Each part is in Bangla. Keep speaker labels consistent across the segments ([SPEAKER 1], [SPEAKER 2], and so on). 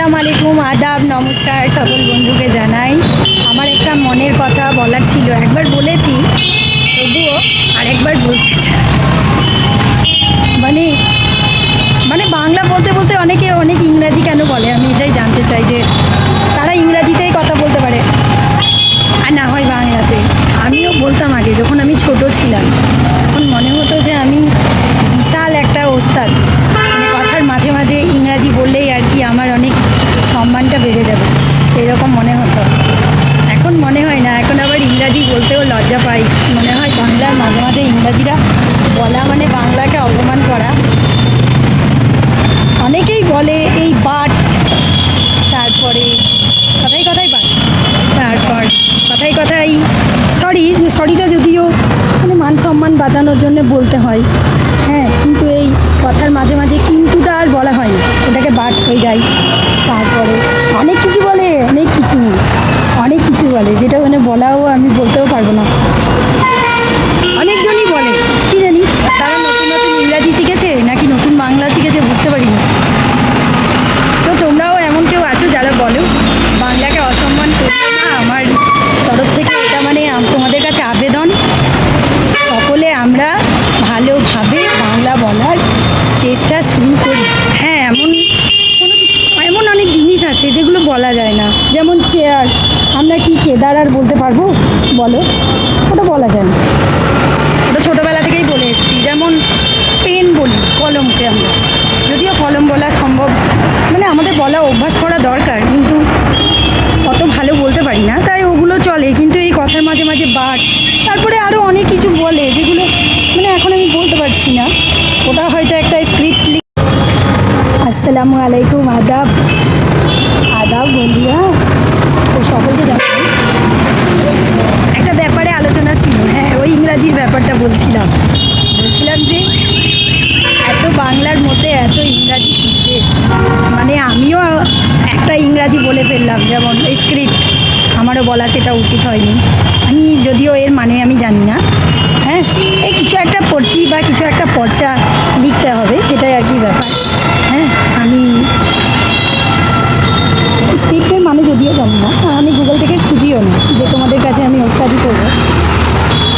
[SPEAKER 1] আসসালামু আলাইকুম, আদাব, নমস্কার সকল বন্ধুকে জানাই। আমার একটা মনের কথা বলার ছিল, একবার বলেছি তবুও আরেকবার বলতে চাই। মানে মানে বাংলা বলতে বলতে অনেকে অনেক ইংরাজি কেন বলে, আমি এটাই জানতে চাই যে তারা ইংরাজিতেই কথা বলতে পারে আর না হয় বাংলাতে। আমিও বলতাম আগে, যখন আমি ছোট ছিলাম তখন মনে হতো যে আমি বিশাল একটা ওস্তাদ, মানে কথার মাঝে মাঝে ইংরাজি বললেই আর কি আমার অনেক সম্মানটা বেড়ে যাবে, এরকম মনে হতো। এখন মনে হয় না, এখন আবার ইংরাজি বলতেও লজ্জা পাই। মনে হয় বাংলার মাঝে মাঝে ইংরাজিটা বলা মানে বাংলাকে অপমান করা। অনেকেই বলে এই বাট, তারপরে কথাই কথাই বাট, তারপর কথাই কথাই সরি, যে সরিটা যদিও মানে মান সম্মান বাঁচানোর জন্য বলতে হয়, হ্যাঁ, কিন্তু এই কথার মাঝে মাঝে কিন্তুটা আর বলা হয় না, ওটাকে বাট হয়ে যায়। তারপরে অনেক কিছু বলে, অনেক কিছু বলে, যেটা মানে বলাও আমি বলতেও পারবো না। অনেকজনই বলে, কি জানি তারা নতুন নতুন ইংরাজি শিখেছে নাকি নতুন বাংলা শিখেছে, বুঝতে পারি না। তো তোমরাও এমন কেউ আছো যারা বলো বাংলাকে অসম্মান করবে না। আমার তরফ থেকে এটা মানে তোমাদের কাছে আবেদন, সকলে আমরা ভালোভাবে বাংলা বলার চেষ্টা শুরু করি। হ্যাঁ, এমন অনেক জিনিস আছে যেগুলো বলা যায় না, যেমন চেয়ার। আমরা কি কেদার আর বলতে পারবো বলো? ওটা বলা যায় না, ওটা ছোটোবেলা থেকেই বলে এসেছি। যেমন পেন বলি, কলমকে আমরা, যদিও কলম বলা সম্ভব, মানে আমাদের বলা অভ্যাস করা দরকার, কিন্তু অত ভালো বলতে পারি না, তাই ওগুলো চলে। কিন্তু এই কথার মাঝে মাঝে বাট, তারপরে আরও অনেক কিছু বলে যেগুলো মানে এখন আমি বলতে পারছি না, ওটা হয়তো একটা স্ক্রিপ্ট। আসসালামু আলাইকুম, আদাব বন্ধুরা, তো সকলকে জানাই। একটা ব্যাপারে আলোচনা ছিল, হ্যাঁ, ওই ইংরাজির ব্যাপারটা বলছিলাম যে এত বাংলার মধ্যে এত ইংরাজি শিখছে, মানে আমিও একটা ইংরাজি বলে ফেললাম, যেমন স্ক্রিপ্ট, আমারও বলা সেটা উচিত হয়নি। আমি যদিও এর মানে আমি জানি না, হ্যাঁ, এই কিছু একটা পড়ছি বা কিছু একটা পর্চা লিখতে হবে, সেটাই আর কি ব্যাপার। হ্যাঁ, আমি স্ক্রিপ্টের মানে যদিও জানি না, আমি গুগল থেকে খুঁজিও না যে তোমাদের কাছে আমি ওস্তাদি করবো।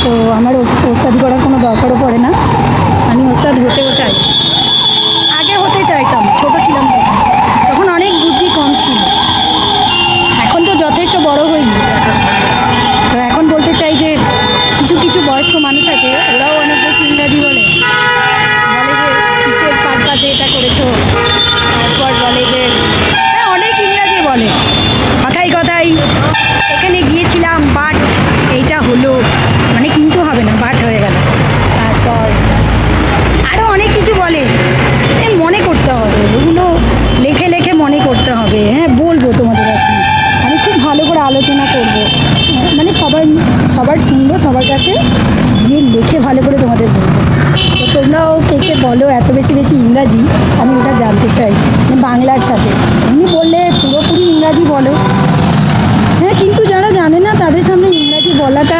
[SPEAKER 1] তো আমার ওস্তাদি করার কোনো দরকারও পড়ে না, আমি ওস্তাদ হতেও চাই। আগে হতে চাইতাম, ছোট ছিলাম তখন অনেক বুদ্ধি কম ছিল, এখন তো যথেষ্ট বড় হয়ে গিয়েছে। তো এখন বলতে চাই যে কিছু বয়স্ক মানুষ আছে, ওরাও অনেক বেশি ইংরাজি বলে যে কিসের পারপাসে এটা করেছো, তারপর বলে যে হ্যাঁ, অনেক ইংরাজি বলে, কথাই এখানে গিয়েছিলাম বাট এইটা হলো, মানে কিন্তু হবে না, বাট হয়ে গেল। তারপর আরও অনেক কিছু বলে, মনে করতে হবে, ওগুলো লেখে মনে করতে হবে। হ্যাঁ, বলবো তোমাদের, আমি খুব ভালো করে আলোচনা করব, মানে সবার শুনবো, সবার কাছে গিয়ে লিখে ভালো করে তোমাদের বলবো। তো তোমরাও কে বলো এত বেশি ইংরাজি, আমি ওটা জানতে চাই, মানে বাংলার সাথে। এমনি বললে পুরোপুরি ইংরাজি বলো, হ্যাঁ, কিন্তু যারা জানে না তাদের সামনে ইংরাজি বলাটা